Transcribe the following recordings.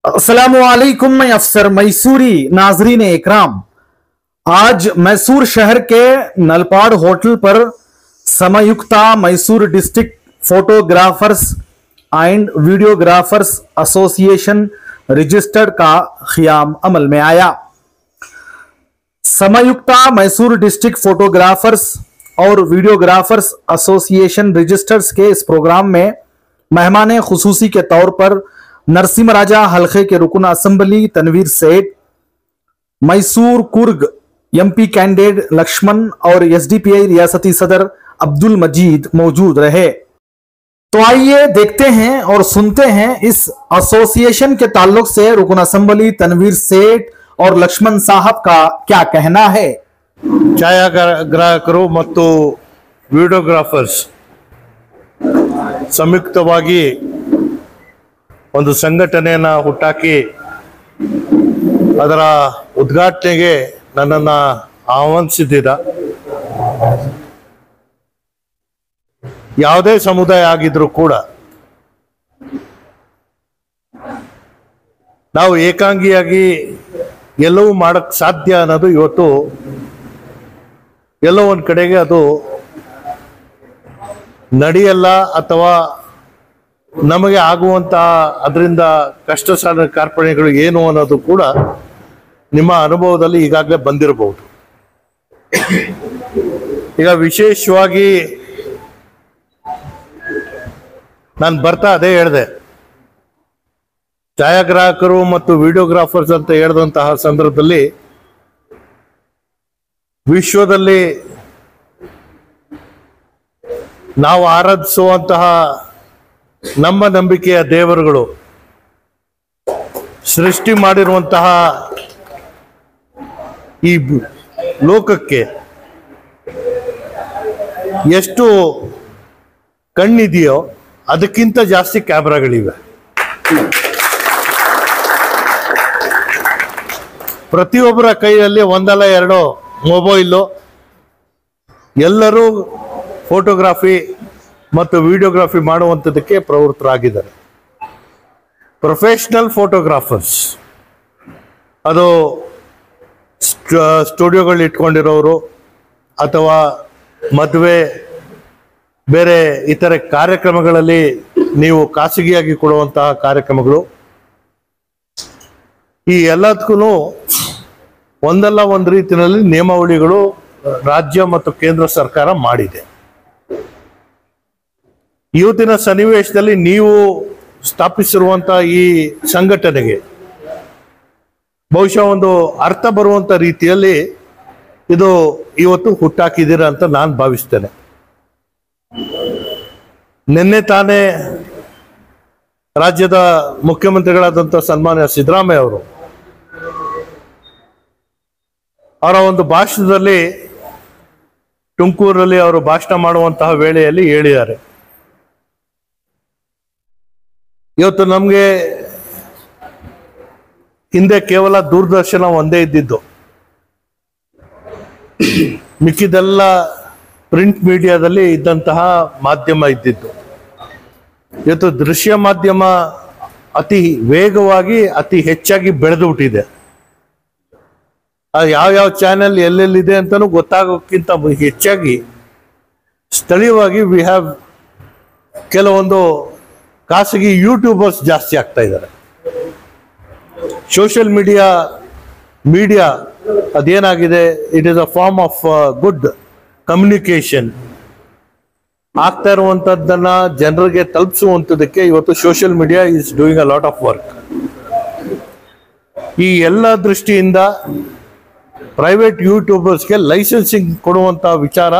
अस्सलामुअलैकुम मैं अफसर मैसूरी नाजरीन इकराम। आज मैसूर शहर के नलपाड़ होटल पर Samyukta Mysore district photographers and videographers association registered का क़याम अमल में आया। समयुक्ता मैसूर डिस्ट्रिक्ट फोटोग्राफर्स और वीडियोग्राफर्स एसोसिएशन रजिस्टर्स के इस प्रोग्राम में मेहमान खुसूसी के तौर पर नरसिम्हा राजा हल्के के रुकन असम्बली तनवीर सेठ, मैसूर कुर्ग एमपी कैंडिडेट लक्ष्मण और एसडीपीआई रियासती सदर अब्दुल मजीद मौजूद रहे। तो आइए देखते हैं और सुनते हैं इस एसोसिएशन के ताल्लुक से रुकन असम्बली तनवीर सेठ और लक्ष्मण साहब का क्या कहना है। ಛಾಯಾಗ್ರಾಹಕರು ಮತ್ತು ವಿಡಿಯೋಗ್ರಾಫರ್ಸ್ ಸಂಯುಕ್ತವಾಗಿ ಒಂದು ಸಂಘಟನೆಯನ್ನು ಹುಟ್ಟಾಕಿ ಅದರ ಉದ್ಘಾಟನೆಗೆ ನನ್ನನ್ನು ಆಹ್ವಾನಿಸಿದ್ದೀರ। ಯಾವುದೇ ಸಮುದಾಯ ಆಗಿದ್ರೂ ಕೂಡ ನಾವು ಏಕಾಂಗಿಯಾಗಿ ಎಲ್ಲವೂ ಮಾಡಕ್ಕೆ ಸಾಧ್ಯ ಅನ್ನೋದು ಇವತ್ತು ಎಲ್ಲೋ ಒಂದು ಕಡೆಗೆ ಅದು ನಡೆಯಲ್ಲ, ಅಥವಾ ನಮಗೆ ಆಗುವಂತಹ ಅದರಿಂದ ಕಷ್ಟ ಸಾಲ ಕಾರ್ಪಣ್ಯಗಳು ಏನು ಅನ್ನೋದು ಕೂಡ ನಿಮ್ಮ ಅನುಭವದಲ್ಲಿ ಈಗಾಗಲೇ ಬಂದಿರಬಹುದು। ಈಗ ವಿಶೇಷವಾಗಿ ನಾನು ಬರ್ತಾ ಅದೇ ಹೇಳಿದೆ, ಛಾಯಾಗ್ರಾಹಕರು ಮತ್ತು ವಿಡಿಯೋಗ್ರಾಫರ್ಸ್ ಅಂತ ಹೇಳಿದಂತಹ ಸಂದರ್ಭದಲ್ಲಿ ವಿಶ್ವದಲ್ಲಿ ನಾವು ಆರಾಧಿಸುವಂತಹ ನಮ್ಮ ನಂಬಿಕೆಯ ದೇವರುಗಳು ಸೃಷ್ಟಿ ಮಾಡಿರುವಂತಹ ಈ ಲೋಕಕ್ಕೆ ಎಷ್ಟು ಕಣ್ಣಿದೆಯೋ ಅದಕ್ಕಿಂತ ಜಾಸ್ತಿ ಕ್ಯಾಮ್ರಾಗಳಿವೆ। ಪ್ರತಿಯೊಬ್ಬರ ಕೈಯಲ್ಲಿ ಒಂದಲ್ಲ ಎರಡೋ ಮೊಬೈಲು, ಎಲ್ಲರೂ ಫೋಟೋಗ್ರಾಫಿ ಮತ್ತು ವಿಡಿಯೋಗ್ರಾಫಿ ಮಾಡುವಂಥದ್ದಕ್ಕೆ ಪ್ರವೃತ್ತರಾಗಿದ್ದಾರೆ। ಪ್ರೊಫೆಷನಲ್ ಫೋಟೋಗ್ರಾಫರ್ಸ್, ಅದು ಸ್ಟುಡಿಯೋಗಳು ಇಟ್ಕೊಂಡಿರೋರು ಅಥವಾ ಮದುವೆ ಬೇರೆ ಇತರೆ ಕಾರ್ಯಕ್ರಮಗಳಲ್ಲಿ ನೀವು ಖಾಸಗಿಯಾಗಿ ಕೊಡುವಂತಹ ಕಾರ್ಯಕ್ರಮಗಳು, ಈ ಎಲ್ಲದಕ್ಕೂ ಒಂದಲ್ಲ ಒಂದು ರೀತಿಯಲ್ಲಿ ನಿಯಮಾವಳಿಗಳು ರಾಜ್ಯ ಮತ್ತು ಕೇಂದ್ರ ಸರ್ಕಾರ ಮಾಡಿದೆ। ಇವತ್ತಿನ ಸನ್ನಿವೇಶದಲ್ಲಿ ನೀವು ಸ್ಥಾಪಿಸಿರುವಂತಹ ಈ ಸಂಘಟನೆಗೆ ಬಹುಶಃ ಒಂದು ಅರ್ಥ ಬರುವಂತ ರೀತಿಯಲ್ಲಿ ಇದು ಇವತ್ತು ಹುಟ್ಟಾಕಿದ್ದೀರ ಅಂತ ನಾನು ಭಾವಿಸ್ತೇನೆ। ನಿನ್ನೆ ತಾನೇ ರಾಜ್ಯದ ಮುಖ್ಯಮಂತ್ರಿಗಳಾದಂಥ ಸನ್ಮಾನ್ಯ ಸಿದ್ದರಾಮಯ್ಯ ಅವರು ಅವರ ಒಂದು ಭಾಷಣದಲ್ಲಿ ತುಮಕೂರಲ್ಲಿ ಅವರು ಭಾಷಣ ಮಾಡುವಂತಹ ವೇಳೆಯಲ್ಲಿ ಹೇಳಿದ್ದಾರೆ, ಇವತ್ತು ನಮಗೆ ಹಿಂದೆ ಕೇವಲ ದೂರದರ್ಶನ ಒಂದೇ ಇದ್ದಿದ್ದು, ಮಿಕ್ಕಿದೆಲ್ಲ ಪ್ರಿಂಟ್ ಮೀಡಿಯಾದಲ್ಲಿ ಇದ್ದಂತಹ ಮಾಧ್ಯಮ ಇದ್ದಿದ್ದು। ಇವತ್ತು ದೃಶ್ಯ ಮಾಧ್ಯಮ ಅತಿ ವೇಗವಾಗಿ ಅತಿ ಹೆಚ್ಚಾಗಿ ಬೆಳೆದು ಬಿಟ್ಟಿದೆ। ಯಾವ ಚಾನೆಲ್ ಎಲ್ಲೆಲ್ಲಿದೆ ಅಂತಾನೂ ಗೊತ್ತಾಗೋಕ್ಕಿಂತ ಹೆಚ್ಚಾಗಿ ಸ್ಥಳೀಯವಾಗಿ ವಿ ಹ್ಯಾವ್ ಕೆಲವೊಂದು ಖಾಸಗಿ ಯೂಟ್ಯೂಬರ್ಸ್ ಜಾಸ್ತಿ ಆಗ್ತಾ ಇದ್ದಾರೆ। ಸೋಷಿಯಲ್ ಮೀಡಿಯಾ ಅದೇನಾಗಿದೆ, it is a form of good communication ಆಗ್ತಾ ಇರುವಂತದ್ದನ್ನ ಜನರಿಗೆ ತಲುಪಿಸುವಂಥದ್ದಕ್ಕೆ ಇವತ್ತು social media is doing a lot of work. ಈ ಎಲ್ಲ ದೃಷ್ಟಿಯಿಂದ ಪ್ರೈವೇಟ್ ಯೂಟ್ಯೂಬರ್ಸ್ಗೆ ಲೈಸೆನ್ಸಿಂಗ್ ಕೊಡುವಂತ ವಿಚಾರ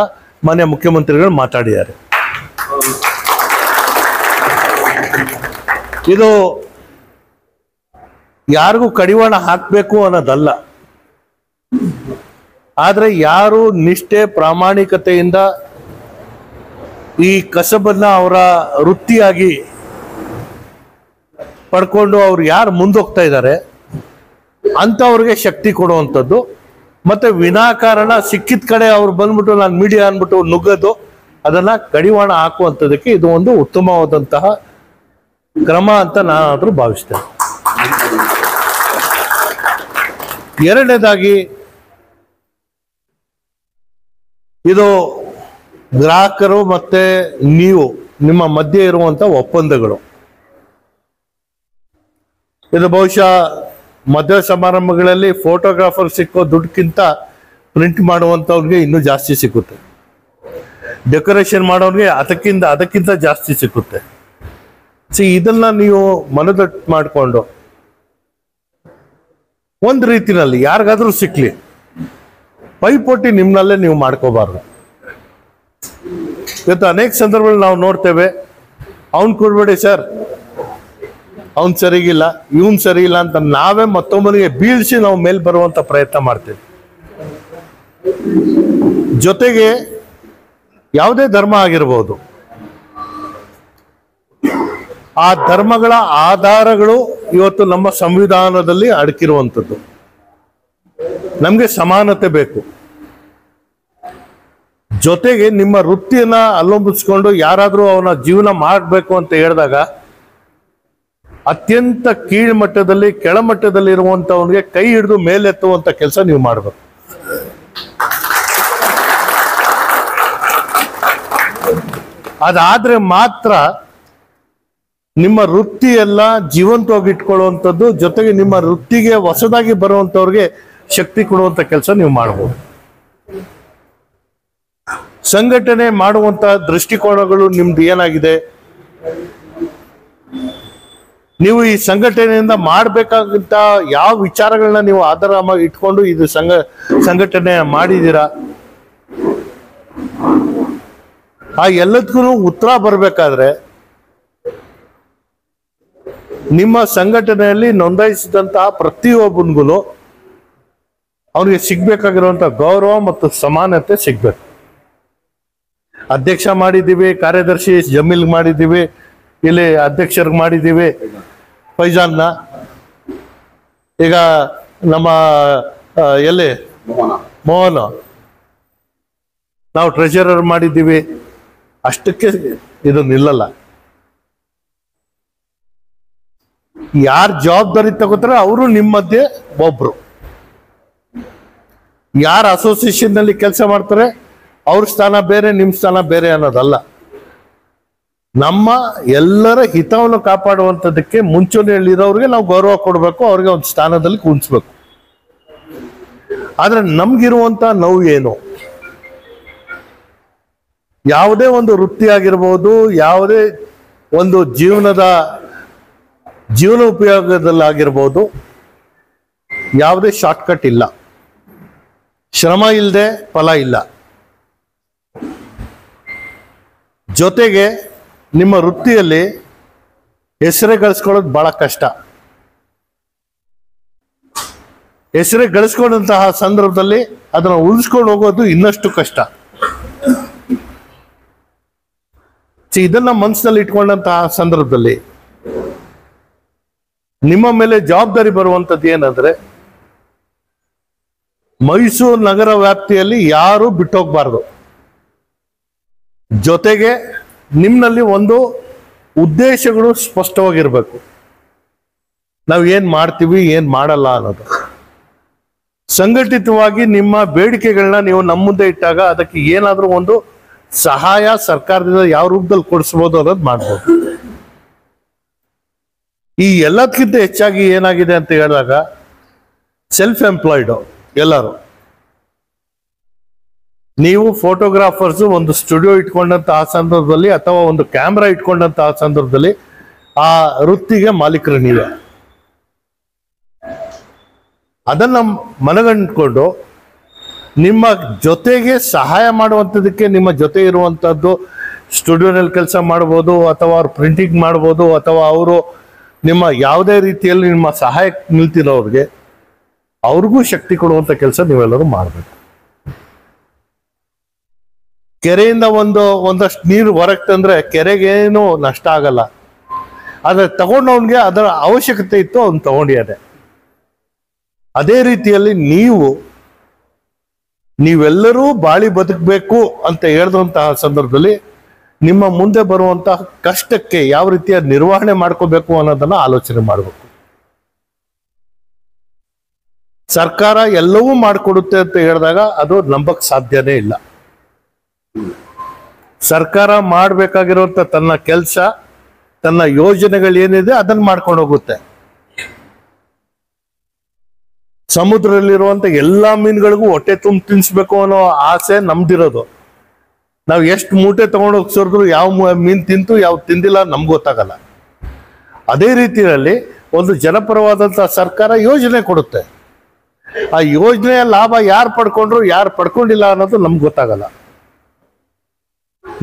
ಮಾನ್ಯ ಮುಖ್ಯಮಂತ್ರಿಗಳು ಮಾತಾಡಿದ್ದಾರೆ। ಇದು ಯಾರಿಗೂ ಕಡಿವಾಣ ಹಾಕಬೇಕು ಅನ್ನೋದಲ್ಲ, ಆದ್ರೆ ಯಾರು ನಿಷ್ಠೆ ಪ್ರಾಮಾಣಿಕತೆಯಿಂದ ಈ ಕಸಬನ್ನ ಅವರ ವೃತ್ತಿಯಾಗಿ ಪಡ್ಕೊಂಡು ಅವ್ರು ಯಾರು ಮುಂದೋಗ್ತಾ ಇದ್ದಾರೆ ಅಂತವ್ರಿಗೆ ಶಕ್ತಿ ಕೊಡುವಂಥದ್ದು, ಮತ್ತೆ ವಿನಾಕಾರಣ ಸಿಕ್ಕಿದ ಕಡೆ ಅವ್ರು ಬಂದ್ಬಿಟ್ಟು ನಾನು ಮೀಡಿಯಾ ಅನ್ಬಿಟ್ಟು ನುಗ್ಗೋದು, ಅದನ್ನ ಕಡಿವಾಣ ಹಾಕುವಂಥದ್ದಕ್ಕೆ ಇದು ಒಂದು ಉತ್ತಮವಾದಂತಹ ಕ್ರಮ ಅಂತ ನಾನಾದ್ರೂ ಭಾವಿಸ್ತೇನೆ। ಎರಡನೇದಾಗಿ ಇದು ಗ್ರಾಹಕರು ಮತ್ತೆ ನೀವು ನಿಮ್ಮ ಮಧ್ಯೆ ಇರುವಂತ ಒಪ್ಪಂದಗಳು. ಇದು ಬಹುಶಃ ಮದುವೆ ಸಮಾರಂಭಗಳಲ್ಲಿ ಫೋಟೋಗ್ರಾಫರ್ ಸಿಕ್ಕೋ ದುಡ್ಡುಕ್ಕಿಂತ ಪ್ರಿಂಟ್ ಮಾಡುವಂಥವ್ರಿಗೆ ಇನ್ನೂ ಜಾಸ್ತಿ ಸಿಗುತ್ತೆ, ಡೆಕೋರೇಷನ್ ಮಾಡೋರಿಗೆ ಅದಕ್ಕಿಂತ ಜಾಸ್ತಿ ಸಿಗುತ್ತೆ. ಇದನ್ನ ನೀವು ಮನದಟ್ಟು ಮಾಡಿಕೊಂಡು ಒಂದು ರೀತಿನಲ್ಲಿ ಯಾರಿಗಾದ್ರೂ ಸಿಕ್ಲಿ ಪೈಪೋಟಿ ನಿಮ್ನಲ್ಲೇ ನೀವು ಮಾಡ್ಕೋಬಾರ್ದು. ಇವತ್ತು ಅನೇಕ ಸಂದರ್ಭಗಳಲ್ಲಿ ನಾವು ನೋಡ್ತೇವೆ, ಅವ್ನು ಕೊಡ್ಬೇಡಿ ಸರ್, ಅವನ್ ಸರಿಗಿಲ್ಲ, ಇವನ್ ಸರಿ ಇಲ್ಲ ಅಂತ ನಾವೇ ಮತ್ತೊಬ್ಬನಿಗೆ ಬೀಳ್ಸಿ ನಾವು ಮೇಲ್ ಬರುವಂತ ಪ್ರಯತ್ನ ಮಾಡ್ತೇವೆ. ಜೊತೆಗೆ ಯಾವುದೇ ಧರ್ಮ ಆಗಿರ್ಬೋದು, ಆ ಧರ್ಮಗಳ ಆಧಾರಗಳು ಇವತ್ತು ನಮ್ಮ ಸಂವಿಧಾನದಲ್ಲಿ ಅಡಕಿರುವಂಥದ್ದು. ನಮ್ಗೆ ಸಮಾನತೆ ಬೇಕು. ಜೊತೆಗೆ ನಿಮ್ಮ ವೃತ್ತಿಯನ್ನ ಅವಲಂಬಿಸ್ಕೊಂಡು ಯಾರಾದ್ರೂ ಅವನ ಜೀವನ ಮಾಡಬೇಕು ಅಂತ ಹೇಳಿದಾಗ ಅತ್ಯಂತ ಕೀಳ್ಮಟ್ಟದಲ್ಲಿ ಕೆಳಮಟ್ಟದಲ್ಲಿ ಇರುವಂತವನಿಗೆ ಕೈ ಹಿಡಿದು ಮೇಲೆತ್ತುವಂತ ಕೆಲಸ ನೀವು ಮಾಡಬೇಕು. ಅದಾದ್ರೆ ಮಾತ್ರ ನಿಮ್ಮ ವೃತ್ತಿ ಎಲ್ಲ ಜೀವಂತವಾಗಿ ಇಟ್ಕೊಳ್ಳುವಂಥದ್ದು, ಜೊತೆಗೆ ನಿಮ್ಮ ವೃತ್ತಿಗೆ ಹೊಸದಾಗಿ ಬರುವಂತವ್ರಿಗೆ ಶಕ್ತಿ ಕೊಡುವಂತ ಕೆಲಸ ನೀವು ಮಾಡಬಹುದು. ಸಂಘಟನೆ ಮಾಡುವಂತ ದೃಷ್ಟಿಕೋನಗಳು ನಿಮ್ದು ಏನಾಗಿದೆ, ನೀವು ಈ ಸಂಘಟನೆಯಿಂದ ಮಾಡಬೇಕಾದಂತ ಯಾವ ವಿಚಾರಗಳನ್ನ ನೀವು ಆಧಾರ ಇಟ್ಕೊಂಡು ಇದು ಸಂಘಟನೆ ಮಾಡಿದ್ದೀರಾ, ಆ ಎಲ್ಲದಕ್ಕೂ ಉತ್ತರ ಬರಬೇಕಾದ್ರೆ ನಿಮ್ಮ ಸಂಘಟನೆಯಲ್ಲಿ ನೋಂದಾಯಿಸಿದಂತಹ ಪ್ರತಿಯೊಬ್ಬನಿಗೂ ಅವನಿಗೆ ಸಿಗ್ಬೇಕಾಗಿರುವಂತ ಗೌರವ ಮತ್ತು ಸಮಾನತೆ ಸಿಗ್ಬೇಕು. ಅಧ್ಯಕ್ಷ ಮಾಡಿದ್ದೀವಿ, ಕಾರ್ಯದರ್ಶಿ ಜಮೀಲ್ ಮಾಡಿದ್ದೀವಿ, ಇಲ್ಲಿ ಅಧ್ಯಕ್ಷರಿಗೆ ಮಾಡಿದ್ದೀವಿ ಫೈಜಾನ್ನ, ಈಗ ನಮ್ಮ ಎಲ್ಲಿ ಮೋಹನ್ ನಾವು ಟ್ರೆಷರರ್ ಮಾಡಿದ್ದೀವಿ. ಅಷ್ಟಕ್ಕೆ ಇದು ನಿಲ್ಲಲ್ಲ. ಯಾರು ಜವಾಬ್ದಾರಿ ತಗೋತಾರೆ ಅವರು ನಿಮ್ಮ ಮಧ್ಯೆ ಒಬ್ರು, ಯಾರು ಅಸೋಸಿಯೇಷನ್ ನಲ್ಲಿ ಕೆಲಸ ಮಾಡ್ತಾರೆ ಅವ್ರ ಸ್ಥಾನ ಬೇರೆ, ನಿಮ್ಮ ಸ್ಥಾನ ಬೇರೆ ಅನ್ನೋದಲ್ಲ. ನಮ್ಮ ಎಲ್ಲರ ಹಿತವನ್ನು ಕಾಪಾಡುವಂಥದ್ದಕ್ಕೆ ಮುಂಚೂಣಿಯಲ್ಲಿರೋರಿಗೆ ನಾವು ಗೌರವ ಕೊಡಬೇಕು, ಅವ್ರಿಗೆ ಒಂದು ಸ್ಥಾನದಲ್ಲಿ ಕೂರಿಸ್ಬೇಕು. ಆದ್ರೆ ನಮ್ಗಿರುವಂತ ನೋವು ಏನು, ಯಾವುದೇ ಒಂದು ವೃತ್ತಿ ಆಗಿರ್ಬೋದು, ಯಾವುದೇ ಒಂದು ಜೀವನ ಉಪಯೋಗದಲ್ಲಾಗಿರ್ಬೋದು, ಯಾವುದೇ ಶಾರ್ಟ್ಕಟ್ ಇಲ್ಲ. ಶ್ರಮ ಇಲ್ಲದೆ ಫಲ ಇಲ್ಲ. ಜೊತೆಗೆ ನಿಮ್ಮ ವೃತ್ತಿಯಲ್ಲಿ ಹೆಸರೇ ಗಳಿಸ್ಕೊಳ್ಳೋದು ಬಹಳ ಕಷ್ಟ. ಹೆಸರೇ ಗಳಿಸ್ಕೊಂಡಂತಹ ಸಂದರ್ಭದಲ್ಲಿ ಅದನ್ನು ಉಳಿಸ್ಕೊಂಡು ಹೋಗೋದು ಇನ್ನಷ್ಟು ಕಷ್ಟ. ಇದನ್ನ ಮನಸ್ಸಿನಲ್ಲಿ ಇಟ್ಕೊಂಡಂತಹ ಸಂದರ್ಭದಲ್ಲಿ ನಿಮ್ಮ ಮೇಲೆ ಜವಾಬ್ದಾರಿ ಬರುವಂತದ್ದು ಏನಂದ್ರೆ, ಮೈಸೂರು ನಗರ ವ್ಯಾಪ್ತಿಯಲ್ಲಿ ಯಾರು ಬಿಟ್ಟೋಗ್ಬಾರ್ದು. ಜೊತೆಗೆ ನಿಮ್ಮಲ್ಲಿ ಒಂದು ಉದ್ದೇಶಗಳು ಸ್ಪಷ್ಟವಾಗಿರ್ಬೇಕು. ನಾವು ಏನ್ ಮಾಡ್ತೀವಿ, ಏನ್ ಮಾಡಲ್ಲ ಅನ್ನೋದು. ಸಂಘಟಿತವಾಗಿ ನಿಮ್ಮ ಬೇಡಿಕೆಗಳನ್ನ ನೀವು ನಮ್ಮ ಮುಂದೆ ಇಟ್ಟಾಗ ಅದಕ್ಕೆ ಏನಾದ್ರೂ ಒಂದು ಸಹಾಯ ಸರ್ಕಾರದಿಂದ ಯಾವ ರೂಪದಲ್ಲಿ ಕೊಡಿಸ್ಬೋದು ಅನ್ನೋದು ಮಾಡ್ಬೋದು. ಈ ಎಲ್ಲದಕ್ಕಿಂತ ಹೆಚ್ಚಾಗಿ ಏನಾಗಿದೆ ಅಂತ ಹೇಳಿದಾಗ, ಸೆಲ್ಫ್ ಎಂಪ್ಲಾಯ್ಡ್ ಎಲ್ಲರೂ, ನೀವು ಫೋಟೋಗ್ರಾಫರ್ಸ್ ಒಂದು ಸ್ಟುಡಿಯೋ ಇಟ್ಕೊಂಡಂತಹ ಸಂದರ್ಭದಲ್ಲಿ ಅಥವಾ ಒಂದು ಕ್ಯಾಮ್ರಾ ಇಟ್ಕೊಂಡಂತಹ ಸಂದರ್ಭದಲ್ಲಿ ಆ ವೃತ್ತಿಗೆ ಮಾಲೀಕರು ನೀವೇ. ಅದನ್ನ ಮನಗಂಡ್ಕೊಂಡು ನಿಮ್ಮ ಜೊತೆಗೆ ಸಹಾಯ ಮಾಡುವಂಥದ್ದಕ್ಕೆ ನಿಮ್ಮ ಜೊತೆ ಇರುವಂಥದ್ದು ಸ್ಟುಡಿಯೋನಲ್ಲಿ ಕೆಲಸ ಮಾಡ್ಬೋದು, ಅಥವಾ ಅವ್ರು ಪ್ರಿಂಟಿಂಗ್ ಮಾಡ್ಬೋದು, ಅಥವಾ ಅವರು ನಿಮ್ಮ ಯಾವುದೇ ರೀತಿಯಲ್ಲಿ ನಿಮ್ಮ ಸಹಾಯಕ್ಕೆ ನಿಲ್ತಿರೋರಿಗೆ ಅವ್ರಿಗೂ ಶಕ್ತಿ ಕೊಡುವಂಥ ಕೆಲಸ ನೀವೆಲ್ಲರೂ ಮಾಡಬೇಕು. ಕೆರೆಯಿಂದ ಒಂದಷ್ಟು ನೀರು ಹೊರಗೆ ತಂದ್ರೆ ಕೆರೆಗೇನು ನಷ್ಟ ಆಗಲ್ಲ. ಆದ್ರೆ ತಗೊಂಡವನ್ಗೆ ಅದರ ಅವಶ್ಯಕತೆ ಇತ್ತು, ಅವ್ನು ತಗೊಂಡಿಯಾನೆ. ಅದೇ ರೀತಿಯಲ್ಲಿ ನೀವೆಲ್ಲರೂ ಬಾಳಿ ಬದುಕಬೇಕು ಅಂತ ಹೇಳಿದಂತಹ ಸಂದರ್ಭದಲ್ಲಿ ನಿಮ್ಮ ಮುಂದೆ ಬರುವಂತಹ ಕಷ್ಟಕ್ಕೆ ಯಾವ ರೀತಿಯ ನಿರ್ವಹಣೆ ಮಾಡ್ಕೋಬೇಕು ಅನ್ನೋದನ್ನ ಆಲೋಚನೆ ಮಾಡಬೇಕು. ಸರ್ಕಾರ ಎಲ್ಲವೂ ಮಾಡಿಕೊಡುತ್ತೆ ಅಂತ ಹೇಳಿದಾಗ ಅದು ನಂಬಕ್ ಸಾಧ್ಯನೇ ಇಲ್ಲ. ಸರ್ಕಾರ ಮಾಡಬೇಕಾಗಿರುವಂತ ತನ್ನ ಕೆಲಸ, ತನ್ನ ಯೋಜನೆಗಳು ಏನಿದೆ ಅದನ್ನ ಮಾಡ್ಕೊಂಡು ಹೋಗುತ್ತೆ. ಸಮುದ್ರದಲ್ಲಿರುವಂತ ಎಲ್ಲಾ ಮೀನುಗಳಿಗೂ ಹೊಟ್ಟೆ ತುಂಬ ತಿನ್ಸ್ಬೇಕು ಅನ್ನೋ ಆಸೆ ನಮ್ದಿರೋದು. ನಾವು ಎಷ್ಟು ಮೂಟೆ ತಗೊಂಡೋಗಿ ಸೋರಿದ್ರು ಯಾವ ಮೀನ್ ತಿಂತು ಯಾವ ತಿಂದಿಲ್ಲ ನಮ್ಗೆ ಗೊತ್ತಾಗಲ್ಲ. ಅದೇ ರೀತಿಯಲ್ಲಿ ಒಂದು ಜನಪರವಾದಂತಹ ಸರ್ಕಾರ ಯೋಜನೆ ಕೊಡುತ್ತೆ. ಆ ಯೋಜನೆಯ ಲಾಭ ಯಾರು ಪಡ್ಕೊಂಡ್ರು ಯಾರು ಪಡ್ಕೊಂಡಿಲ್ಲ ಅನ್ನೋದು ನಮ್ಗೆ ಗೊತ್ತಾಗಲ್ಲ.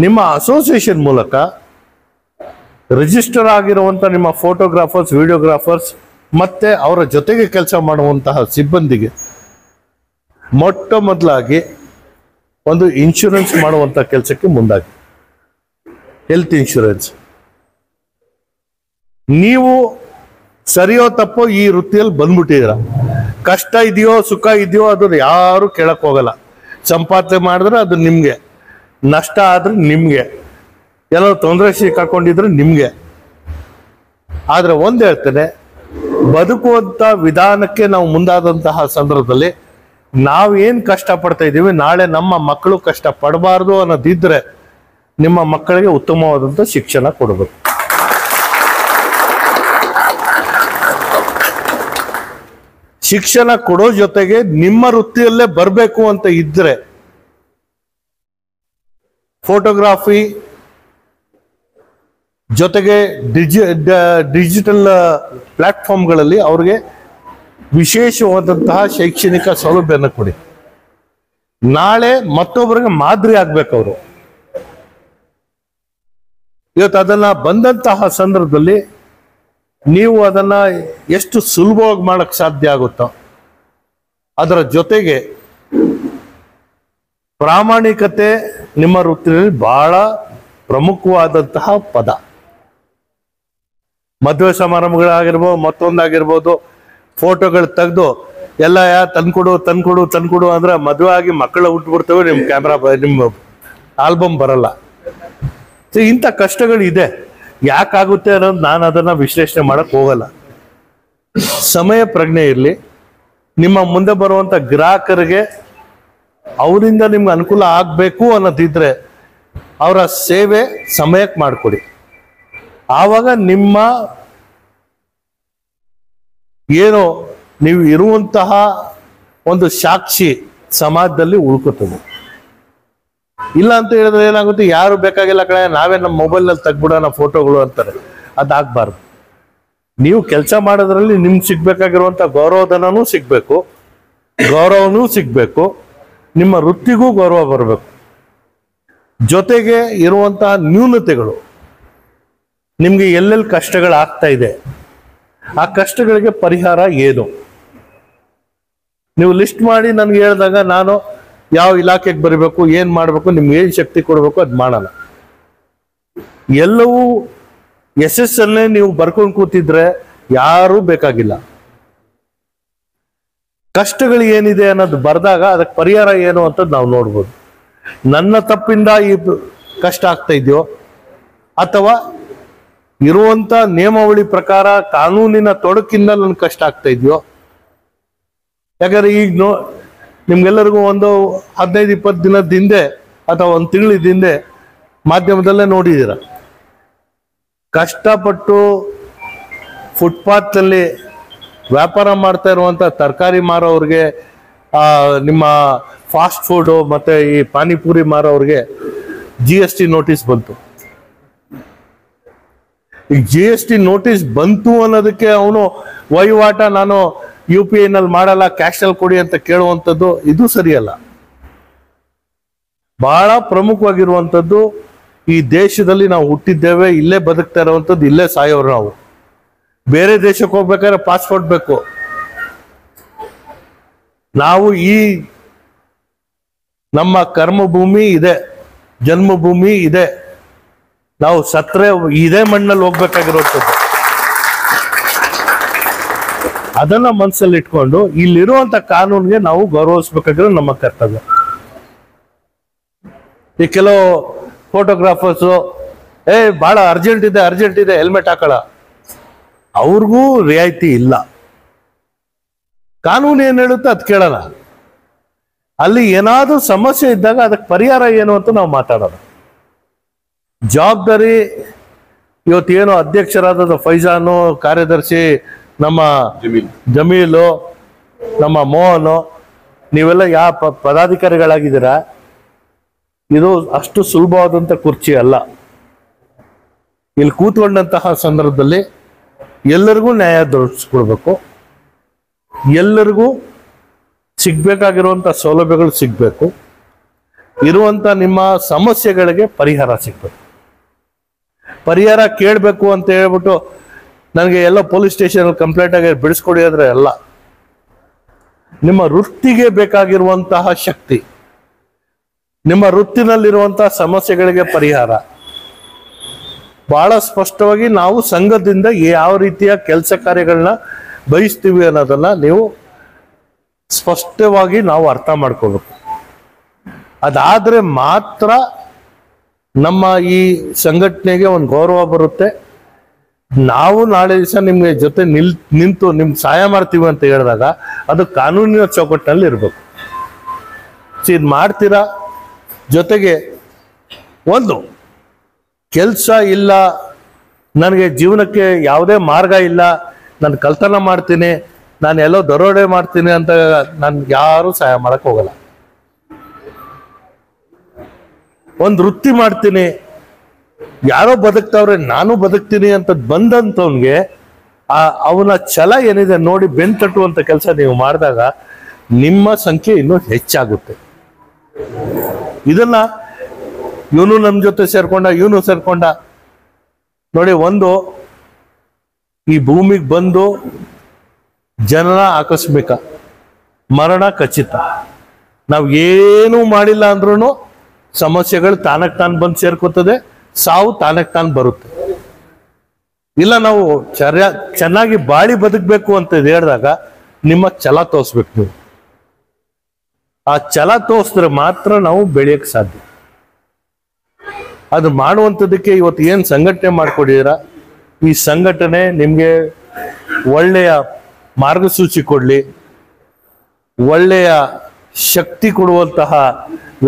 ನಿಮ್ಮ ಅಸೋಸಿಯೇಷನ್ ಮೂಲಕ ರಿಜಿಸ್ಟರ್ ಆಗಿರುವಂತ ನಿಮ್ಮ ಫೋಟೋಗ್ರಾಫರ್ಸ್, ವಿಡಿಯೋಗ್ರಾಫರ್ಸ್ ಮತ್ತೆ ಅವರ ಜೊತೆಗೆ ಕೆಲಸ ಮಾಡುವಂತಹ ಸಿಬ್ಬಂದಿಗೆ ಮೊಟ್ಟ ಮೊದಲಾಗಿ ಒಂದು ಇನ್ಶೂರೆನ್ಸ್ ಮಾಡುವಂತ ಕೆಲಸಕ್ಕೆ ಮುಂದಾಗಿ, ಹೆಲ್ತ್ ಇನ್ಶೂರೆನ್ಸ್. ನೀವು ಸರಿಯೋ ತಪ್ಪೋ ಈ ವೃತ್ತಿಯಲ್ಲಿ ಬಂದ್ಬಿಟ್ಟಿದ್ದೀರ. ಕಷ್ಟ ಇದೆಯೋ ಸುಖ ಇದೆಯೋ ಅದನ್ನ ಯಾರು ಕೇಳಕ್ ಹೋಗಲ್ಲ. ಸಂಪಾದನೆ ಮಾಡಿದ್ರೆ ಅದು ನಿಮ್ಗೆ, ನಷ್ಟ ಆದ್ರೆ ನಿಮ್ಗೆ, ಎಲ್ಲೋ ತೊಂದರೆ ಸಿಕ್ಕಾಕೊಂಡಿದ್ರೆ ನಿಮ್ಗೆ. ಆದ್ರೆ ಒಂದ್ ಹೇಳ್ತೇನೆ, ಬದುಕುವಂತ ವಿಧಾನಕ್ಕೆ ನಾವು ಮುಂದಾದಂತಹ ಸಂದರ್ಭದಲ್ಲಿ ನಾವು ಏನ್ ಕಷ್ಟ ಪಡ್ತಾ ಇದ್ದೀವಿ, ನಾಳೆ ನಮ್ಮ ಮಕ್ಕಳು ಕಷ್ಟ ಪಡಬಾರ್ದು ಅನ್ನೋದಿದ್ರೆ ನಿಮ್ಮ ಮಕ್ಕಳಿಗೆ ಉತ್ತಮವಾದಂತ ಶಿಕ್ಷಣ ಕೊಡಬೇಕು. ಶಿಕ್ಷಣ ಕೊಡೋ ಜೊತೆಗೆ ನಿಮ್ಮ ವೃತ್ತಿಯಲ್ಲೇ ಬರಬೇಕು ಅಂತ ಇದ್ರೆ ಫೋಟೋಗ್ರಾಫಿ ಜೊತೆಗೆ ಡಿಜಿಟಲ್ ಪ್ಲಾಟ್ಫಾರ್ಮ್ಗಳಲ್ಲಿ ಅವ್ರಿಗೆ ವಿಶೇಷವಾದಂತಹ ಶೈಕ್ಷಣಿಕ ಸೌಲಭ್ಯನ ಕೊಡಿ. ನಾಳೆ ಮತ್ತೊಬ್ಬರಿಗೆ ಮಾದರಿ ಆಗ್ಬೇಕು ಅವರು. ಇವತ್ತು ಅದನ್ನ ಬಂದಂತಹ ಸಂದರ್ಭದಲ್ಲಿ ನೀವು ಅದನ್ನ ಎಷ್ಟು ಸುಲಭವಾಗಿ ಮಾಡಕ್ ಸಾಧ್ಯ ಆಗುತ್ತೋ ಅದರ ಜೊತೆಗೆ ಪ್ರಾಮಾಣಿಕತೆ ನಿಮ್ಮ ವೃತ್ತಿಯಲ್ಲಿ ಬಹಳ ಪ್ರಮುಖವಾದಂತಹ ಪದ. ಮದುವೆ ಸಮಾರಂಭಗಳಾಗಿರ್ಬೋದು, ಮತ್ತೊಂದಾಗಿರ್ಬೋದು, ಫೋಟೋಗಳು ತೆಗೆದು ಎಲ್ಲ ತಂದ್ಕೊಡು ಅಂದ್ರೆ ಮದುವೆ ಆಗಿ ಮಕ್ಕಳು ಹುಟ್ಟುಬಿಡ್ತವೆ, ನಿಮ್ ಕ್ಯಾಮ್ರಾ ನಿಮ್ಮ ಆಲ್ಬಮ್ ಬರಲ್ಲ. ಇಂಥ ಕಷ್ಟಗಳು ಇದೆ. ಯಾಕಾಗುತ್ತೆ ಅನ್ನೋದು ನಾನು ಅದನ್ನ ವಿಶ್ಲೇಷಣೆ ಮಾಡಕ್ ಹೋಗಲ್ಲ. ಸಮಯ ಪ್ರಜ್ಞೆ ಇರಲಿ. ನಿಮ್ಮ ಮುಂದೆ ಬರುವಂತ ಗ್ರಾಹಕರಿಗೆ ಅವರಿಂದ ನಿಮ್ಗೆ ಅನುಕೂಲ ಆಗ್ಬೇಕು ಅನ್ನೋದಿದ್ರೆ ಅವರ ಸೇವೆ ಸಮಯಕ್ಕೆ ಮಾಡಿಕೊಡಿ. ಆವಾಗ ನಿಮ್ಮ ಏನು ನೀವು ಇರುವಂತಹ ಒಂದು ಸಾಕ್ಷಿ ಸಮಾಜದಲ್ಲಿ ಉಳ್ಕೋತದೆ. ಇಲ್ಲ ಅಂತ ಹೇಳಿದ್ರೆ ಏನಾಗುತ್ತೆ, ಯಾರು ಬೇಕಾಗಿಲ್ಲ ಕಡೆ ನಾವೇ ನಮ್ಮ ಮೊಬೈಲ್ನಲ್ಲಿ ತೆಗ್ಬಿಡೋಣ ಫೋಟೋಗಳು ಅಂತಾರೆ. ಅದಾಗಬಾರ್ದು. ನೀವು ಕೆಲಸ ಮಾಡೋದ್ರಲ್ಲಿ ನಿಮ್ಗೆ ಸಿಗ್ಬೇಕಾಗಿರುವಂತ ಗೌರವಧನನೂ ಸಿಗ್ಬೇಕು, ಗೌರವನೂ ಸಿಗ್ಬೇಕು, ನಿಮ್ಮ ವೃತ್ತಿಗೂ ಗೌರವ ಬರಬೇಕು. ಜೊತೆಗೆ ಇರುವಂತಹ ನ್ಯೂನತೆಗಳು, ನಿಮ್ಗೆ ಎಲ್ಲೆಲ್ಲಿ ಕಷ್ಟಗಳಾಗ್ತಾ ಇದೆ ಆ ಕಷ್ಟಗಳಿಗೆ ಪರಿಹಾರ ಏನು ನೀವು ಲಿಸ್ಟ್ ಮಾಡಿ ನನ್ಗೆ ಹೇಳಿದಾಗ ನಾನು ಯಾವ ಇಲಾಖೆಗೆ ಬರಬೇಕು, ಏನ್ ಮಾಡಬೇಕು, ನಿಮ್ಗೆ ಏನ್ ಶಕ್ತಿ ಕೊಡಬೇಕು ಅದ್ ಮಾಡೋಣ. ಎಲ್ಲವೂ ಯಶಸ್ಸನ್ನೇ ನೀವು ಬರ್ಕೊಂಡು ಕೂತಿದ್ರೆ ಯಾರೂ ಬೇಕಾಗಿಲ್ಲ. ಕಷ್ಟಗಳು ಏನಿದೆ ಅನ್ನೋದು ಬರ್ದಾಗ ಅದಕ್ಕೆ ಪರಿಹಾರ ಏನು ಅಂತ ನಾವು ನೋಡ್ಬೋದು. ನನ್ನ ತಪ್ಪಿಂದ ಈ ಕಷ್ಟ ಆಗ್ತಾ ಇದೆಯೋ ಅಥವಾ ಇರುವಂತ ನಿಯಮಾವಳಿ ಪ್ರಕಾರ ಕಾನೂನಿನ ತೊಡಕಿಂದ ನನ್ ಕಷ್ಟ ಆಗ್ತಾ ಇದೆಯೋ. ಯಾಕಂದ್ರೆ ಈಗ ನಿಮ್ಗೆಲ್ಲರಿಗೂ ಒಂದು 15-20 ದಿನದ ಹಿಂದೆ ಅಥವಾ ಒಂದು ತಿಂಗಳಿದ ಹಿಂದೆ ಮಾಧ್ಯಮದಲ್ಲೇ ನೋಡಿದ್ದೀರ, ಕಷ್ಟಪಟ್ಟು ಫುಟ್ಪಾತ್ ಅಲ್ಲಿ ವ್ಯಾಪಾರ ಮಾಡ್ತಾ ಇರುವಂತ ತರಕಾರಿ ಮಾರೋರಿಗೆ, ನಿಮ್ಮ ಫಾಸ್ಟ್ ಫುಡ್ ಮತ್ತೆ ಈ ಪಾನಿಪುರಿ ಮಾರೋರಿಗೆ GST ನೋಟಿಸ್ ಬಂತು. ಈಗ GST ನೋಟಿಸ್ ಬಂತು ಅನ್ನೋದಕ್ಕೆ ಅವನು ವಹಿವಾಟ ನಾನು UPI ನಲ್ಲಿ ಮಾಡಲ್ಲ, ಕ್ಯಾಶ್ ಅಲ್ಲಿ ಕೊಡಿ ಅಂತ ಕೇಳುವಂಥದ್ದು ಇದು ಸರಿಯಲ್ಲ. ಬಹಳ ಪ್ರಮುಖವಾಗಿರುವಂಥದ್ದು, ಈ ದೇಶದಲ್ಲಿ ನಾವು ಹುಟ್ಟಿದ್ದೇವೆ, ಇಲ್ಲೇ ಬದುಕ್ತಾ ಇರುವಂಥದ್ದು, ಇಲ್ಲೇ ಸಾಯೋರು ನಾವು. ಬೇರೆ ದೇಶಕ್ಕೆ ಹೋಗ್ಬೇಕಾದ್ರೆ ಪಾಸ್ಪೋರ್ಟ್ ಬೇಕು. ನಾವು ಈ ನಮ್ಮ ಕರ್ಮಭೂಮಿ ಇದೆ, ಜನ್ಮಭೂಮಿ ಇದೆ, ನಾವು ಸತ್ರೆ ಇದೇ ಮಣ್ಣಲ್ಲಿ ಹೋಗ್ಬೇಕಾಗಿರುವಂಥದ್ದು. ಅದನ್ನ ಮನಸ್ಸಲ್ಲಿ ಇಟ್ಕೊಂಡು ಇಲ್ಲಿರುವಂತ ಕಾನೂನಿಗೆ ನಾವು ಗೌರವಿಸ್ಬೇಕಾಗಿರೋ ನಮ್ಮ ಕರ್ತವ್ಯ. ಈ ಕೆಲವು ಫೋಟೋಗ್ರಾಫರ್ಸು ಬಹಳ ಅರ್ಜೆಂಟ್ ಇದೆ ಹೆಲ್ಮೆಟ್ ಹಾಕಳ, ಅವ್ರಿಗೂ ರಿಯಾಯಿತಿ ಇಲ್ಲ. ಕಾನೂನು ಏನು ಹೇಳುತ್ತೆ ಅದು ಕೇಳೋಣ. ಅಲ್ಲಿ ಏನಾದರೂ ಸಮಸ್ಯೆ ಇದ್ದಾಗ ಅದಕ್ಕೆ ಪರಿಹಾರ ಏನು ಅಂತ ನಾವು ಮಾತಾಡೋಣ. ಜವಾಬ್ದಾರಿ ಇವತ್ತೇನು ಅಧ್ಯಕ್ಷರಾದ ಫೈಜಾನು, ಕಾರ್ಯದರ್ಶಿ ನಮ್ಮ ಜಮೀಲು, ನಮ್ಮ ಮೋಹನು, ನೀವೆಲ್ಲ ಯಾವ ಪದಾಧಿಕಾರಿಗಳಾಗಿದ್ದೀರಾ, ಇದು ಅಷ್ಟು ಸುಲಭವಾದಂಥ ಕುರ್ಚಿ ಅಲ್ಲ. ಇಲ್ಲಿ ಕೂತ್ಕೊಂಡಂತಹ ಸಂದರ್ಭದಲ್ಲಿ ಎಲ್ಲರಿಗೂ ನ್ಯಾಯ ದೊರಕಿಸ್ಕೊಡ್ಬೇಕು, ಎಲ್ಲರಿಗೂ ಸಿಗ್ಬೇಕಾಗಿರುವಂಥ ಸೌಲಭ್ಯಗಳು ಸಿಗಬೇಕು, ಇರುವಂಥ ನಿಮ್ಮ ಸಮಸ್ಯೆಗಳಿಗೆ ಪರಿಹಾರ ಸಿಗ್ಬೇಕು. ಪರಿಹಾರ ಕೇಳಬೇಕು ಅಂತ ಹೇಳ್ಬಿಟ್ಟು ನನಗೆ ಎಲ್ಲ ಪೊಲೀಸ್ ಸ್ಟೇಷನ್ ಕಂಪ್ಲೇಂಟ್ ಆಗಿ ಬಿಡಿಸ್ಕೊಡಿ ಅಂದ್ರೆ ಅಲ್ಲ. ನಿಮ್ಮ ವೃತ್ತಿಗೆ ಬೇಕಾಗಿರುವಂತಹ ಶಕ್ತಿ, ನಿಮ್ಮ ವೃತ್ತಿನಲ್ಲಿರುವಂತಹ ಸಮಸ್ಯೆಗಳಿಗೆ ಪರಿಹಾರ ಬಹಳ ಸ್ಪಷ್ಟವಾಗಿ ನಾವು ಸಂಘದಿಂದ ಯಾವ ರೀತಿಯ ಕೆಲಸ ಕಾರ್ಯಗಳನ್ನ ಬಯಸ್ತೀವಿ ಅನ್ನೋದನ್ನ ನೀವು ಸ್ಪಷ್ಟವಾಗಿ ನಾವು ಅರ್ಥ ಮಾಡ್ಕೋಬೇಕು. ಅದಾದ್ರೆ ಮಾತ್ರ ನಮ್ಮ ಈ ಸಂಘಟನೆಗೆ ಒಂದು ಗೌರವ ಬರುತ್ತೆ. ನಾವು ನಾಳೆ ದಿವಸ ನಿಮ್ಗೆ ಜೊತೆ ನಿಂತು ನಿಮ್ಗೆ ಸಹಾಯ ಮಾಡ್ತೀವಿ ಅಂತ ಹೇಳಿದಾಗ ಅದು ಕಾನೂನಿನ ಚೌಕಟ್ಟಿನಲ್ಲಿ ಇರಬೇಕು. ಇದು ಮಾಡ್ತೀರಾ. ಜೊತೆಗೆ ಒಂದು ಕೆಲಸ ಇಲ್ಲ, ನನಗೆ ಜೀವನಕ್ಕೆ ಯಾವುದೇ ಮಾರ್ಗ ಇಲ್ಲ, ನಾನು ಕಳ್ತನ ಮಾಡ್ತೀನಿ, ನಾನು ಎಲ್ಲೋ ದರೋಡೆ ಮಾಡ್ತೀನಿ ಅಂತ ನಾನು ಯಾರು ಸಹಾಯ ಮಾಡಕ್ ಹೋಗಲ್ಲ. ಒಂದು ವೃತ್ತಿ ಮಾಡ್ತೀನಿ, ಯಾರೋ ಬದುಕ್ತಾವ್ರೆ ನಾನು ಬದುಕ್ತೀನಿ ಅಂತ ಬಂದಂಥವ್ನಿಗೆ ಅವನ ಛಲ ಏನಿದೆ ನೋಡಿ ಬೆನ್ ತಟ್ಟುವಂತ ಕೆಲಸ ನೀವು ಮಾಡಿದಾಗ ನಿಮ್ಮ ಸಂಖ್ಯೆ ಇನ್ನೂ ಹೆಚ್ಚಾಗುತ್ತೆ. ಇದನ್ನ ಇವನು ನಮ್ಮ ಜೊತೆ ಸೇರ್ಕೊಂಡ, ಇವನು ಸೇರ್ಕೊಂಡ ನೋಡಿ. ಒಂದು ಈ ಭೂಮಿಗೆ ಬಂದು ಜನನ ಆಕಸ್ಮಿಕ, ಮರಣ ಖಚಿತ. ನಾವು ಏನೂ ಮಾಡಿಲ್ಲ ಅಂದ್ರೂ ಸಮಸ್ಯೆಗಳು ತಾನಕ್ಕೆ ತಾನು ಬಂದು ಸೇರ್ಕೋತದೆ, ಸಾವು ತಾನಕ್ಕೆ ತಾನು ಬರುತ್ತೆ. ಇಲ್ಲ ನಾವು ಚೆನ್ನಾಗಿ ಬಾಳಿ ಬದುಕಬೇಕು ಅಂತ ಹೇಳಿದಾಗ ನಿಮ್ಮ ಛಲ ತೋರಿಸ್ಬೇಕು. ನೀವು ಆ ಛಲ ತೋರಿಸಿದ್ರೆ ಮಾತ್ರ ನಾವು ಬೆಳೆಯಕ್ಕೆ ಸಾಧ್ಯ. ಅದು ಮಾಡುವಂಥದ್ದಕ್ಕೆ ಇವತ್ತು ಏನು ಸಂಘಟನೆ ಮಾಡ್ಕೊಡಿದ್ದೀರಾ, ಈ ಸಂಘಟನೆ ನಿಮಗೆ ಒಳ್ಳೆಯ ಮಾರ್ಗಸೂಚಿ ಕೊಡಲಿ, ಒಳ್ಳೆಯ ಶಕ್ತಿ ಕೊಡುವಂತಹ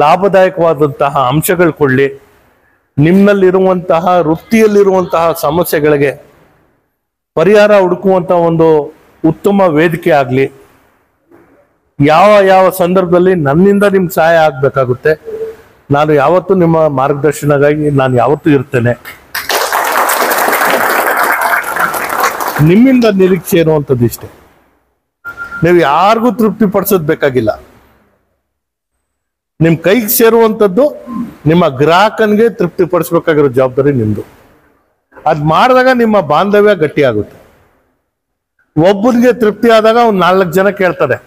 ಲಾಭದಾಯಕವಾದಂತಹ ಅಂಶಗಳು ಕೊಡಲಿ, ನಿಮ್ಮಲ್ಲಿರುವಂತಹ ವೃತ್ತಿಯಲ್ಲಿರುವಂತಹ ಸಮಸ್ಯೆಗಳಿಗೆ ಪರಿಹಾರ ಹುಡುಕುವಂತ ಒಂದು ಉತ್ತಮ ವೇದಿಕೆ ಆಗಲಿ. ಯಾವ ಯಾವ ಸಂದರ್ಭದಲ್ಲಿ ನನ್ನಿಂದ ನಿಮ್ಗೆ ಸಹಾಯ ಆಗ್ಬೇಕಾಗುತ್ತೆ, ನಾನು ಯಾವತ್ತೂ ನಿಮ್ಮ ಮಾರ್ಗದರ್ಶನಗಾಗಿ ನಾನು ಯಾವತ್ತೂ ಇರ್ತೇನೆ. ನಿಮ್ಮಿಂದ ನಿರೀಕ್ಷೆ ಇರುವಂಥದ್ದು ಇಷ್ಟೇ. ನೀವು ಯಾರಿಗೂ ತೃಪ್ತಿ ಪಡಿಸೋದು ಬೇಕಾಗಿಲ್ಲ. ನಿಮ್ ಕೈಗೆ ಸೇರುವಂಥದ್ದು ನಿಮ್ಮ ಗ್ರಾಹಕನಿಗೆ ತೃಪ್ತಿ ಪಡಿಸ್ಬೇಕಾಗಿರೋ ಜವಾಬ್ದಾರಿ ನಿಮ್ದು. ಅದ್ ಮಾಡಿದಾಗ ನಿಮ್ಮ ಬಾಂಧವ್ಯ ಗಟ್ಟಿಯಾಗುತ್ತೆ. ಒಬ್ಬನಿಗೆ ತೃಪ್ತಿ ಆದಾಗ ಅವ್ನು 4 ಜನ ಕೇಳ್ತಾರೆ,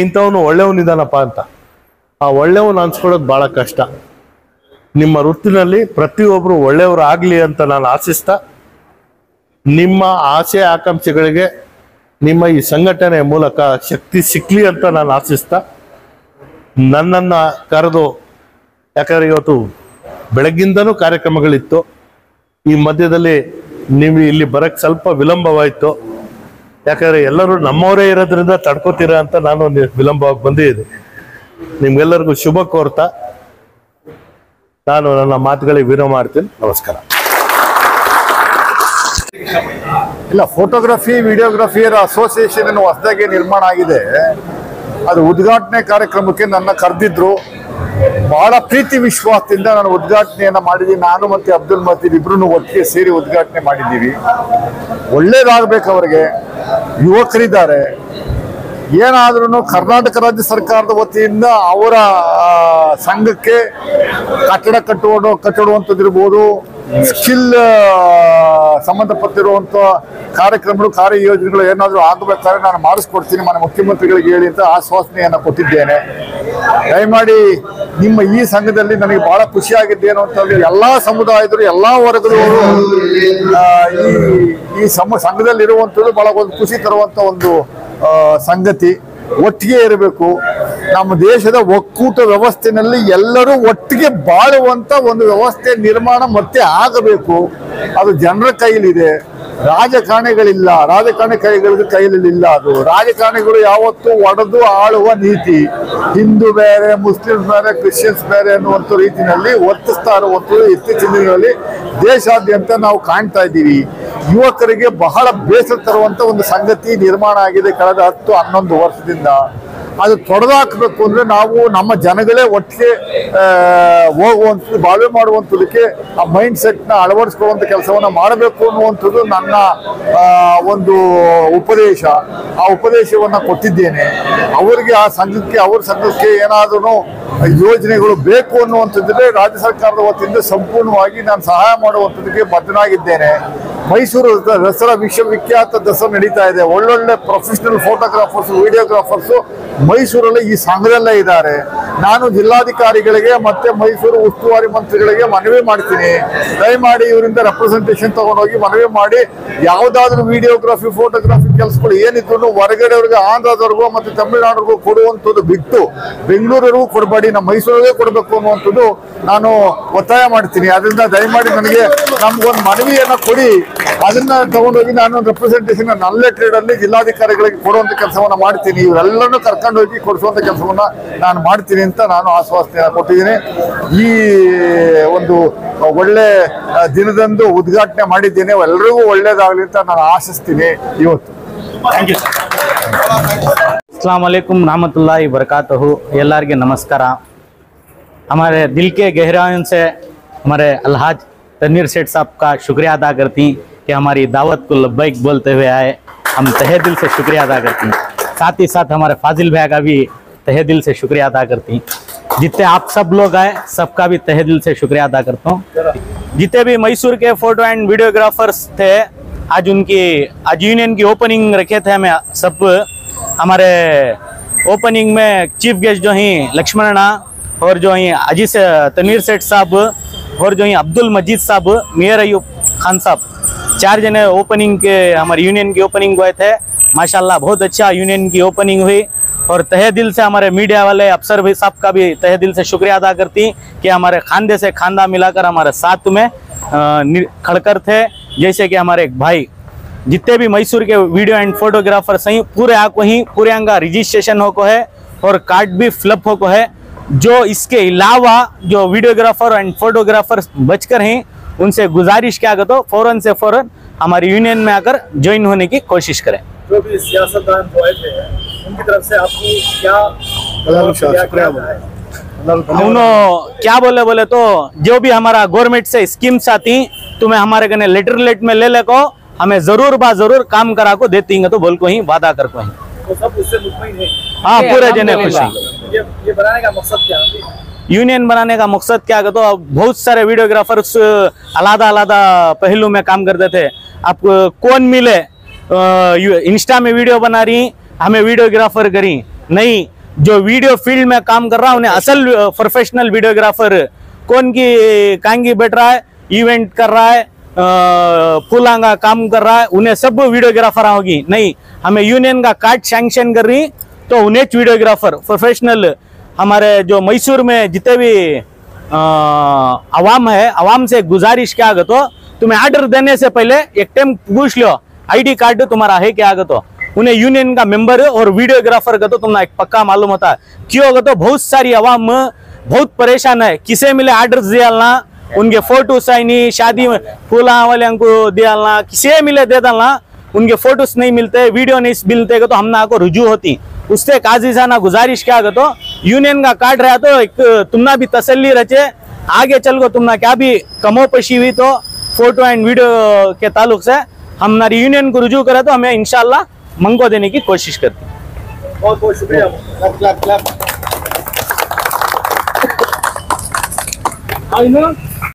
ಇಂಥವನು ಒಳ್ಳೆಯವನಿದಾನಪ್ಪ ಅಂತ. ಆ ಒಳ್ಳೆಯವನು ಅನ್ಸ್ಕೊಳ್ಳೋದು ಬಹಳ ಕಷ್ಟ. ನಿಮ್ಮ ವೃತ್ತಿನಲ್ಲಿ ಪ್ರತಿಯೊಬ್ರು ಒಳ್ಳೆಯವರು ಆಗ್ಲಿ ಅಂತ ನಾನು ಆಶಿಸ್ತಾ, ನಿಮ್ಮ ಆಸೆ ಆಕಾಂಕ್ಷೆಗಳಿಗೆ ನಿಮ್ಮ ಈ ಸಂಘಟನೆ ಮೂಲಕ ಶಕ್ತಿ ಸಿಕ್ಲಿ ಅಂತ ನಾನು ಆಶಿಸ್ತಾ, ನನ್ನನ್ನ ಕರೆದು, ಯಾಕಂದ್ರೆ ಇವತ್ತು ಬೆಳಗ್ಗಿಂದನೂ ಕಾರ್ಯಕ್ರಮಗಳಿತ್ತು, ಈ ಮಧ್ಯದಲ್ಲಿ ನೀವು ಇಲ್ಲಿ ಬರಕ್ಕೆ ಸ್ವಲ್ಪ ವಿಳಂಬವಾಯಿತು. ಯಾಕಂದ್ರೆ ಎಲ್ಲರೂ ನಮ್ಮವರೇ ಇರೋದ್ರಿಂದ ತಡ್ಕೋತೀರಾ ಅಂತ ನಾನು ವಿಳಂಬವಾಗಿ ಬಂದಿದ್ದೆ. ನಿಮ್ಗೆಲ್ಲರಿಗೂ ಶುಭ ಕೋರ್ತಾ ನಾನು ನನ್ನ ಮಾತುಗಳಿಗೆ ವಿರಾಮ ಮಾಡ್ತೀನಿ. ನಮಸ್ಕಾರ. ಇಲ್ಲ, ಫೋಟೋಗ್ರಫಿ ವಿಡಿಯೋಗ್ರಫಿಯರ ಅಸೋಸಿಯೇಷನ್ ಹೊಸದಾಗಿ ನಿರ್ಮಾಣ ಆಗಿದೆ. ಅದು ಉದ್ಘಾಟನೆ ಕಾರ್ಯಕ್ರಮಕ್ಕೆ ನನ್ನ ಕರೆದಿದ್ರು. ಬಹಳ ಪ್ರೀತಿ ವಿಶ್ವಾಸದಿಂದ ನಾನು ಉದ್ಘಾಟನೆಯನ್ನ ಮಾಡಿದ್ದೀನಿ. ನಾನು ಮತ್ತೆ ಅಬ್ದುಲ್ ಮತೀನ್ ಇಬ್ರು ಒಟ್ಟಿಗೆ ಸೇರಿ ಉದ್ಘಾಟನೆ ಮಾಡಿದ್ದೀವಿ. ಒಳ್ಳೇದಾಗಬೇಕು. ಅವರಿಗೆ ಯುವಕರಿದ್ದಾರೆ. ಏನಾದ್ರೂ ಕರ್ನಾಟಕ ರಾಜ್ಯ ಸರ್ಕಾರದ ವತಿಯಿಂದ ಅವರ ಸಂಘಕ್ಕೆ ಕಟ್ಟಡ ಕಟ್ಟುವಂಥದ್ದಿರ್ಬೋದು, ಸ್ಕಿಲ್ ಸಂಬಂಧಪಟ್ಟಿರುವಂಥ ಕಾರ್ಯಕ್ರಮಗಳು, ಕಾರ್ಯಯೋಜನೆಗಳು ಏನಾದರೂ ಆಗಬೇಕಾದ್ರೆ ನಾನು ಮಾಡಿಸ್ಕೊಡ್ತೀನಿ, ಮನೆ ಮುಖ್ಯಮಂತ್ರಿಗಳಿಗೆ ಹೇಳಿ ಅಂತ ಆಶ್ವಾಸನೆಯನ್ನು ಕೊಟ್ಟಿದ್ದೇನೆ. ದಯಮಾಡಿ ನಿಮ್ಮ ಈ ಸಂಘದಲ್ಲಿ ನನಗೆ ಬಹಳ ಖುಷಿಯಾಗಿದ್ದೇನು ಅಂತಂದ್ರೆ, ಎಲ್ಲಾ ಸಮುದಾಯದರು, ಎಲ್ಲಾ ವರ್ಗದವರು ಈ ಸಂಘದಲ್ಲಿ ಇರುವಂಥದ್ದು ಬಹಳ ಒಂದು ಖುಷಿ ತರುವಂತ ಒಂದು ಸಂಗತಿ. ಒಟ್ಟಿಗೆ ಇರಬೇಕು. ನಮ್ಮ ದೇಶದ ಒಕ್ಕೂಟ ವ್ಯವಸ್ಥೆಯಲ್ಲಿ ಎಲ್ಲರೂ ಒಟ್ಟಿಗೆ ಬಾಳುವಂತ ಒಂದು ವ್ಯವಸ್ಥೆ ನಿರ್ಮಾಣ ಮತ್ತೆ ಆಗಬೇಕು. ಅದು ಜನರ ಕೈಲಿದೆ. ರಾಜಕಾರಣಿಗಳಿಲ್ಲ, ರಾಜಕಾರಣಿ ಕೈಲಿಲ್ಲ. ಅದು ರಾಜಕಾರಣಿಗಳು ಯಾವತ್ತೂ ಒಡೆದು ಆಳುವ ನೀತಿ, ಹಿಂದೂ ಬೇರೆ ಮುಸ್ಲಿಮ್ಸ್ ಬೇರೆ ಕ್ರಿಶ್ಚಿಯನ್ಸ್ ಬೇರೆ ಅನ್ನುವಂಥ ರೀತಿಯಲ್ಲಿ ವರ್ತಿಸ್ತಾ ಇರುವಂಥದ್ದು ಇತ್ತೀಚಿನ ದಿನಗಳಲ್ಲಿ ದೇಶಾದ್ಯಂತ ನಾವು ಕಾಣ್ತಾ ಇದ್ದೀವಿ. ಯುವಕರಿಗೆ ಬಹಳ ಬೇಸರ ತರುವಂತ ಒಂದು ಸಂಗತಿ ನಿರ್ಮಾಣ ಆಗಿದೆ ಕಳೆದ 10-11 ವರ್ಷದಿಂದ. ಅದು ತೊಡೆದಾಕಬೇಕು ಅಂದ್ರೆ ನಾವು ನಮ್ಮ ಜನಗಳೇ ಒಟ್ಟಿಗೆ ಹೋಗುವಂಥದ್ದು, ಬಾಳ್ವೆ ಮಾಡುವಂಥದಕ್ಕೆ ಆ ಮೈಂಡ್ ಸೆಟ್ನ ಅಳವಡಿಸ್ಕೊಳ್ಳುವಂಥ ಕೆಲಸವನ್ನ ಮಾಡಬೇಕು ಅನ್ನುವಂಥದ್ದು ನನ್ನ ಒಂದು ಉಪದೇಶ. ಆ ಉಪದೇಶವನ್ನ ಕೊಟ್ಟಿದ್ದೇನೆ ಅವರಿಗೆ. ಆ ಸಂಘಕ್ಕೆ, ಅವ್ರ ಸಂಘಕ್ಕೆ ಏನಾದರೂ ಯೋಜನೆಗಳು ಬೇಕು ಅನ್ನುವಂಥದ್ದಿದ್ರೆ ರಾಜ್ಯ ಸರ್ಕಾರದ ವತಿಯಿಂದ ಸಂಪೂರ್ಣವಾಗಿ ನಾನು ಸಹಾಯ ಮಾಡುವಂಥದ್ದಕ್ಕೆ ಬದ್ಧನಾಗಿದ್ದೇನೆ. ಮೈಸೂರು ದಸರಾ ವಿಶ್ವವಿಖ್ಯಾತ ದಸರಾ ನಡೀತಾ ಇದೆ. ಒಳ್ಳೊಳ್ಳೆ ಪ್ರೊಫೆಷನಲ್ ಫೋಟೋಗ್ರಾಫರ್ಸ್, ವಿಡಿಯೋಗ್ರಾಫರ್ಸ್ ಮೈಸೂರಲ್ಲಿ ಈ ಸಂಘದಲ್ಲೇ ಇದ್ದಾರೆ. ನಾನು ಜಿಲ್ಲಾಧಿಕಾರಿಗಳಿಗೆ ಮತ್ತೆ ಮೈಸೂರು ಉಸ್ತುವಾರಿ ಮಂತ್ರಿಗಳಿಗೆ ಮನವಿ ಮಾಡ್ತೀನಿ, ದಯಮಾಡಿ ಇವರಿಂದ ರೆಪ್ರೆಸೆಂಟೇಷನ್ ತಗೊಂಡೋಗಿ ಮನವಿ ಮಾಡಿ ಯಾವುದಾದ್ರೂ ವಿಡಿಯೋಗ್ರಫಿ ಫೋಟೋಗ್ರಫಿ ಕೆಲಸಗಳು ಏನಿದ್ರು ಹೊರಗಡೆಯವ್ರಿಗೆ, ಆಂಧ್ರದವ್ರಿಗೂ ಮತ್ತೆ ತಮಿಳುನಾಡಿಗೂ ಕೊಡುವಂಥದ್ದು ಬಿಟ್ಟು ಬೆಂಗಳೂರಿಗೂ ಕೊಡಬೇಡಿ, ನಮ್ಮ ಮೈಸೂರಿಗೆ ಕೊಡಬೇಕು ಅನ್ನುವಂಥದ್ದು ನಾನು ಒತ್ತಾಯ ಮಾಡ್ತೀನಿ. ಅದರಿಂದ ದಯಮಾಡಿ ನಮ್ಗೊಂದು ಮನವಿಯನ್ನ ಕೊಡಿ, ಅದನ್ನ ತಗೊಂಡೋಗಿ ನಾನು ರೆಪ್ರೆಸೆಂಟೇಷನ್ ನನ್ನ ಲೆಟರ್ ಅಲ್ಲಿ ಜಿಲ್ಲಾಧಿಕಾರಿಗಳಿಗೆ ಕೊಡುವಂತ ಕೆಲಸವನ್ನ ಮಾಡ್ತೀನಿ. ಇವರೆಲ್ಲರನ್ನು ಕರ್ಕೊಂಡು ಹೋಗಿ ಕೊಡಿಸುವಂತ ಕೆಲಸವನ್ನ ನಾನು ಮಾಡ್ತೀನಿ ಅಂತ ನಾನು ಆಶ್ವಾಸನೆ ಕೊಟ್ಟಿದ್ದೀನಿ. ಈ ಒಂದು ಒಳ್ಳೆ ದಿನದಂದು ಉದ್ಘಾಟನೆ ಮಾಡಿದ್ದೇನೆ. ಎಲ್ಲರಿಗೂ ಒಳ್ಳೇದಾಗಲಿ ಅಂತ ನಾನು ಆಶಿಸ್ತೀನಿ ಇವತ್ತು. Thank you sir. अस्सलाम वालेकुम रहमतुल्लाहि बरकातहू। ಎಲ್ಲರಿಗೆ ನಮಸ್ಕಾರ। हमारे दिल के गहराइयों से हमारे अलहाज तनवीर सेठ साहब का शुक्रिया अदा करती हैं कि हमारी दावत को लब्बैक बोलते हुए आए। हम तहे दिल से शुक्रिया अदा करती हैं। साथ ही साथ हमारे फाजिल भाई का भी तहे दिल से शुक्रिया अदा करती हैं। जितने आप सब लोग आए सबका भी तहे दिल से शुक्रिया अदा करता हूँ। जितने भी मैसूर के फोटो एंड वीडियोग्राफर्स थे, आज यूनियन की ओपनिंग रखे थे। हमें सब हमारे ओपनिंग में चीफ गेस्ट जो हैं लक्ष्मणा और जो हैं अजीज तनवीर सेठ साहब और जो हैं अब्दुल मजीद साहब, मेयर अयूब खान साहब, 4 जने ओपनिंग के हमारे यूनियन की ओपनिंग हुए थे। माशाल्लाह बहुत अच्छा यूनियन की ओपनिंग हुई। और तहे दिल से हमारे मीडिया वाले अफसर भी साहब का भी तहे दिल से शुक्रिया अदा करती कि हमारे खानदे से खानदा मिलाकर हमारे साथ में खड़कर थे। जैसे कि हमारे एक भाई, जितने भी मैसूर के वीडियो एंड फोटोग्राफर सही पूरे आको ही पूरे अंगा रजिस्ट्रेशन हो को है और कार्ड भी फ्लप हो को है। जो इसके अलावा जो वीडियोग्राफर एंड फोटोग्राफर बचकर हैं उनसे गुजारिश क्या कर, तो फौरन से फौरन हमारी यूनियन में आकर ज्वाइन होने की कोशिश करें। जो भी सियासतदान थे उनकी तरफ से आपको क्या उन्होंने क्या बोले तो जो भी हमारा गवर्नमेंट से स्कीम्स आती तुम्हें हमारे कने लेटर लेट में ले को हमें जरूर जरूर काम करा को देती हैं, तो बोल को ही वादा कर को ही। तो सब उससे मुतमईन है। हाँ, पूरे जने खुश हैं। ये बनाने का मकसद क्या है? यूनियन बनाने का मकसद क्या है, तो बहुत सारे वीडियोग्राफर्स अलग-अलग पहलू में काम करते थे। आप कौन मिले इंस्टा में वीडियो बना रही, हमें वीडियोग्राफर करी नहीं, जो वीडियो फील्ड में काम कर रहा है उन्हें असल प्रोफेशनल वीडियोग्राफर कौन की कांगी बैठ रहा है, इवेंट कर रहा है, फुलांगा काम कर रहा है, उन्हें सब वीडियोग्राफर होगी नहीं। हमें यूनियन का कार्ड सैंक्शन कर रही तो उन्हें वीडियोग्राफर प्रोफेशनल। हमारे जो मैसूर में जितने भी आवाम है, आवाम से गुजारिश क्या आगे, तो तुम्हें ऑर्डर देने से पहले एक टाइम पूछ लो आईडी कार्ड तुम्हारा है क्या आगे, तो उन्हें यूनियन का मेंबर और वीडियोग्राफर का तो तुम्हें एक पक्का मालूम होता है। क्यों होगा, तो बहुत सारी आवाम बहुत परेशान है, किसे मिले ऑर्डर दियालना, उनके फोटो साइनी शादी में फूला वाले को दियालना, किसे मिले दे डालना, उनके फोटोस नहीं मिलते, वीडियो नहीं मिलते, तो हम ना को रुजू होती। उससे काजीजाना गुजारिश क्या आगे, तो यूनियन का कार्ड रहा तो एक तुमना भी तसल्ली रचे, आगे चल को तुमना क्या भी कमोपशी हुई तो फोटो एंड वीडियो के ताल्लुक से हमारी यूनियन को रुजू करे तो हमें इंशाल्लाह मंगो देने की कोशिश करती। बहुत बहुत शुक्रिया।